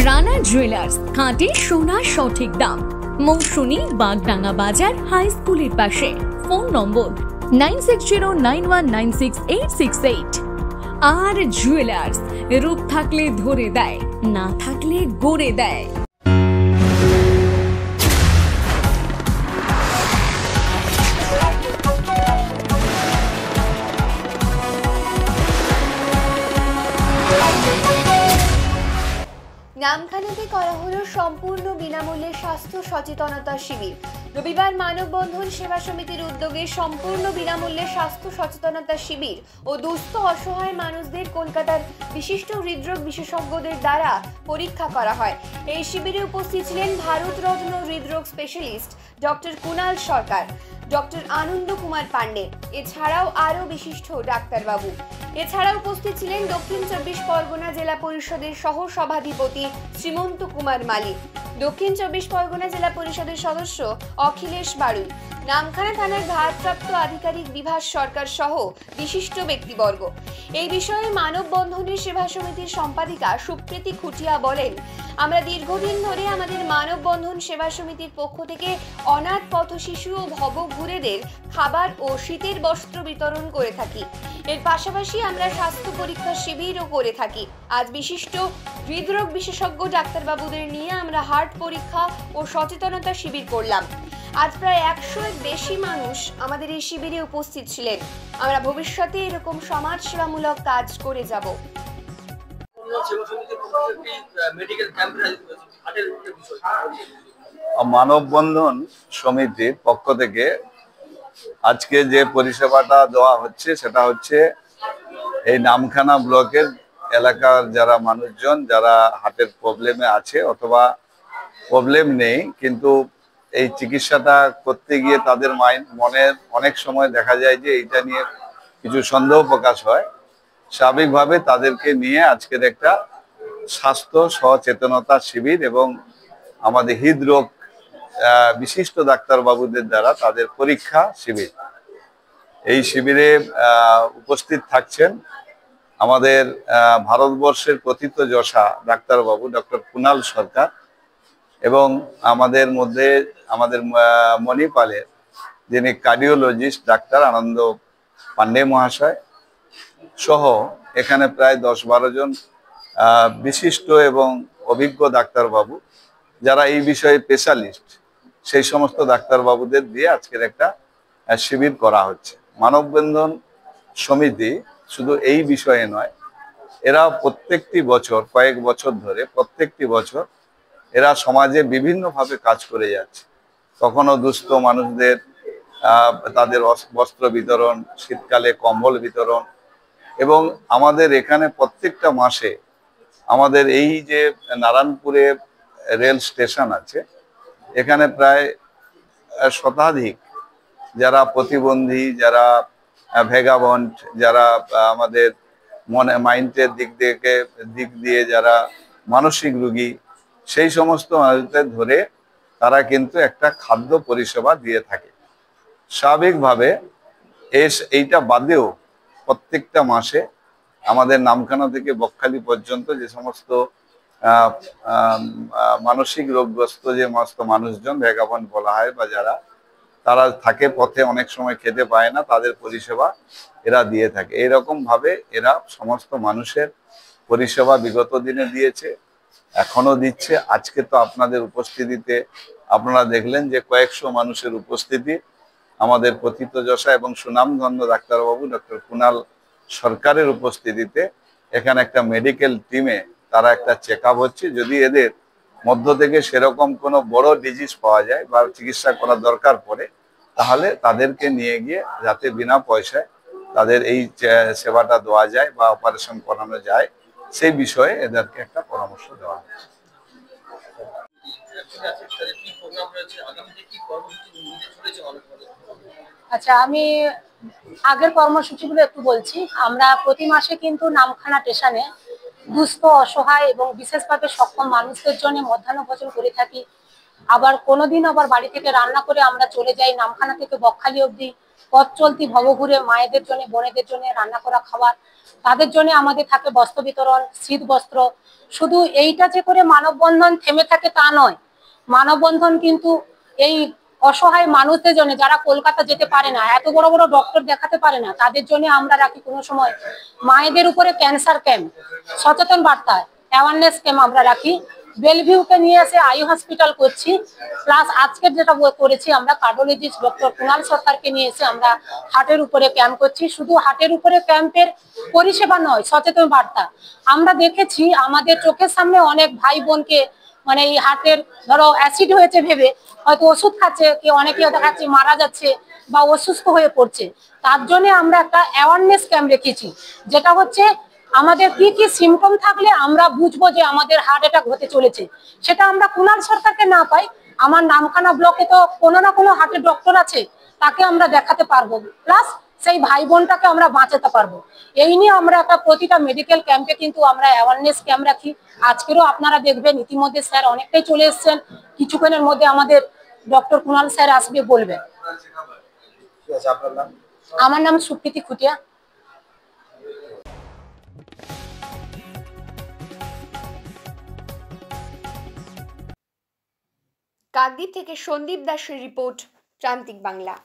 Rana jewellers, খাঁটি সোনার সঠিক দাম। মৌসুমী, বাগডাঙ্গা বাজার, হাই স্কুলের পাশে। ফোন নম্বর 9609196868। আর জুয়েলার্স, রূপ থাকলে ধরে দেয়, না থাকলে গড়ে দেয়। নামখানাতে করা হলো সম্পূর্ণ বিনামূল্যে স্বাস্থ্য সচেতনতা শিবির। রবিবার মানববন্ধন সেবা সমিতির উদ্যোগে সম্পূর্ণ বিনামূল্যে স্বাস্থ্য সচেতনতা শিবির ও দুস্থ অসহায় মানুষদের কলকাতার বিশিষ্ট হৃদরোগ বিশেষজ্ঞদের দ্বারা পরীক্ষা করা হয়। এই শিবিরে উপস্থিত ছিলেন ভারতরত্ন হৃদরোগ স্পেশালিস্ট ডক্টর কুণাল সরকার, ডক্টর আনন্দ কুমার পান্ডে, এছাড়াও আরও বিশিষ্ট ডাক্তারবাবু। এছাড়া উপস্থিত ছিলেন দক্ষিণ 24 পরগনা জেলা পরিষদের সহ সভাধিপতি শ্রীমন্ত কুমার মালিক, দক্ষিণ 24 পরগনা জেলা পরিষদের সদস্য অখিলেশ বাড়ুই, নামখানা থানার ভারপ্রাপ্ত আধিকারিক বিভাস সরকার সহ বিশিষ্ট ব্যক্তিবর্গ। এই বিষয়ে মানববন্ধনের সেবা সমিতির সম্পাদিকা সুপ্রীতি খুটিয়া বলেন, আমরা দীর্ঘদিন ধরে আমাদের মানববন্ধন সেবা সমিতির পক্ষ থেকে অনাথ পথশিশু ও ভবঘুরেদের খাবার ও শীতের বস্ত্র বিতরণ করে থাকি। এর পাশাপাশি আমরা স্বাস্থ্য পরীক্ষা শিবিরও করে থাকি। আজ বিশিষ্ট হৃদরোগ বিশেষজ্ঞ ডাক্তারবাবুদের নিয়ে আমরা হার্ট পরীক্ষা ও সচেতনতা শিবির করলাম। আজ প্রায় 100-এর বেশি মানুষ আমাদের এই শিবিরে উপস্থিত ছিলেন। আমরা ভবিষ্যতে এরকম সমাজ সেবামূলক কাজ করে যাব। মানববন্ধন সমিতির পক্ষ থেকে আজকে যে পরিষেবাটা দেওয়া হচ্ছে সেটা হচ্ছে এই নামখানা ব্লকের এলাকার যারা মানুষজন যারা হার্টের প্রবলেমে আছে অথবা প্রবলেম নেই, কিন্তু এই চিকিৎসাটা করতে গিয়ে তাদের মনের অনেক সময় দেখা যায় যে এইটা নিয়ে কিছু সন্দেহ প্রকাশ হয়। স্বাভাবিকভাবে তাদেরকে নিয়ে আজকের একটা স্বাস্থ্য সচেতনতা শিবির এবং আমাদের হৃদরোগ বিশিষ্ট ডাক্তারবাবুদের দ্বারা তাদের পরীক্ষা শিবির। এই শিবিরে উপস্থিত থাকছেন আমাদের ভারতবর্ষের প্রথিতযশা ডাক্তারবাবু ডক্টর কুণাল সরকার এবং আমাদের মধ্যে আমাদের মণিপালের যিনি কার্ডিওলজিস্ট ডাক্তার আনন্দ পান্ডে মহাশয় সহ এখানে প্রায় 10-12 জন বিশিষ্ট এবং অভিজ্ঞ ডাক্তারবাবু যারা এই বিষয়ে স্পেশালিস্ট, সেই সমস্ত ডাক্তারবাবুদের দিয়ে আজকের একটা শিবির করা হচ্ছে। মানববন্ধন সমিতি শুধু এই বিষয়ে নয়, এরা প্রত্যেকটি বছর কয়েক বছর ধরে প্রত্যেকটি বছর এরা সমাজে বিভিন্নভাবে কাজ করে যাচ্ছে। কখনো দুস্থ মানুষদের তাদের বস্ত্র বিতরণ, শীতকালে কম্বল বিতরণ, এবং আমাদের এখানে প্রত্যেকটা মাসে আমাদের এই যে নারায়ণপুরে রেল স্টেশন আছে, এখানে প্রায় শতাধিক যারা প্রতিবন্ধী, যারা ভেগাবন্ড, যারা আমাদের মাইন্ডের দিক দিয়ে যারা মানসিক রোগী, সেই সমস্ত মানুষদের ধরে তারা কিন্তু একটা খাদ্য পরিষেবা দিয়ে থাকে। স্বাভাবিকভাবে এইটা বাদেও প্রত্যেকটা মাসে আমাদের নামখানা থেকে বকখালি পর্যন্ত যে সমস্ত মানসিক রোগগ্রস্ত যে সমস্ত মানুষজন ভেগাবন্ড বলা হয় বা যারা তারা থাকে পথে, অনেক সময় খেতে পায় না, তাদের পরিষেবা এরা দিয়ে থাকে। এইরকম ভাবে এরা সমস্ত মানুষের পরিষেবা বিগত দিনে দিয়েছে, এখনো দিচ্ছে। আজকে তো আপনাদের উপস্থিতিতে আপনারা দেখলেন যে কয়েকশো মানুষের উপস্থিতি, আমাদের প্রথিতযশা এবং সুনামধন্য ডাক্তারবাবু ডক্টর কুণাল সরকারের উপস্থিতিতে এখানে একটা মেডিকেল টিমে তারা একটা চেক আপ হচ্ছে। যদি এদের মধ্য থেকে সেরকম কোনো বড় ডিজিজ পাওয়া যায় বা চিকিৎসা করার দরকার পড়ে, তাহলে তাদেরকে নিয়ে গিয়ে যাতে বিনা পয়সায় তাদের এই সেবাটা দেওয়া যায় বা অপারেশন করানো যায়, সেই বিষয়ে এদেরকে একটা পরামর্শ দেওয়া হয়। আচ্ছা, আমি আগের কর্মসূচিগুলো একটু বলছি। আমরা প্রতি মাসে কিন্তু নামখানা স্টেশনে দুস্থ, অসহায় এবং বিশেষভাবে সক্ষম মানুষদের জন্য মধ্যাহ্ন ভোজন করে থাকি। আবার কোনোদিন আবার বাড়ি থেকে রান্না করে আমরা চলে যাই নামখানা থেকে বকখালি অবধি পথ চলতি ভবঘুরে মায়েদের জন্য, বোনেদের জন্য রান্না করা খাবার, তাদের জন্য আমাদের থাকে বস্ত্র বিতরণ, শীত বস্ত্র। শুধু এইটা যে করে মানববন্ধন থেমে থাকে তা নয়, মানববন্ধন কিন্তু এই অসহায় মানুষদের জন্য, যারা কলকাতা যেতে পারে না, এত বড় বড় ডক্টর দেখাতে পারে না, তাদের জন্য আমরা রাখি কোনো সময় মায়েদের উপরে ক্যান্সার ক্যাম্প, সচেতন বার্তা, অ্যাওয়ারনেস ক্যাম্প আমরা রাখি। বেলভিউকে নিয়ে এসে আই হসপিটাল করছি, প্লাস আজকের যেটা করেছি আমরা কার্ডিওলজিস্ট ডক্টর কুণাল সরকারকে নিয়ে এসে আমরা হার্টের উপরে ক্যাম্প করছি। শুধু হার্টের উপরে ক্যাম্পের পরিষেবা নয়, সচেতন বার্তা। আমরা দেখেছি আমাদের চোখের সামনে অনেক ভাই বোনকে মানে এই হার্টের ধরো অ্যাসিড হয়েছে ভেবে হয়তো ওষুধ খাচ্ছে, কেউ অনেকে দেখাচ্ছে মারা যাচ্ছে বা অসুস্থ হয়ে পড়ছে। তার জন্য আমরা একটা অ্যাওয়ারনেস ক্যাম্প রেখেছি, যেটা হচ্ছে আমাদের কি কি সিমটম থাকলে আমরা বুঝবো যে আমাদের হার্ট অ্যাটাক হতে চলেছে। সেটা আমরা কুণাল সরকারকে না পাই, আমার নামখানা ব্লকে তো কোনো না কোনো হার্টের ডক্টর আছে, তাকে আমরা দেখাতে পারবো, প্লাস সেই ভাই বোনটাকে আমরা বাঁচাতে পারবো। এই নিয়ে আমরা একটা প্রতিটা মেডিকেল ক্যাম্পে কিন্তু আমরা অ্যাওয়ারনেস ক্যাম্প রাখি। আজকেরও আপনারা দেখবেন ইতিমধ্যে স্যার অনেকটাই চলে এসেছেন, কিছুক্ষণের মধ্যে আমাদের ডক্টর কুণাল স্যার আসবে বলবেন। আমার নাম সুপ্রীতি খুটিয়া। কাকদ্বীপ থেকে সন্দীপ দাসের রিপোর্ট, প্রান্তিক বাংলা।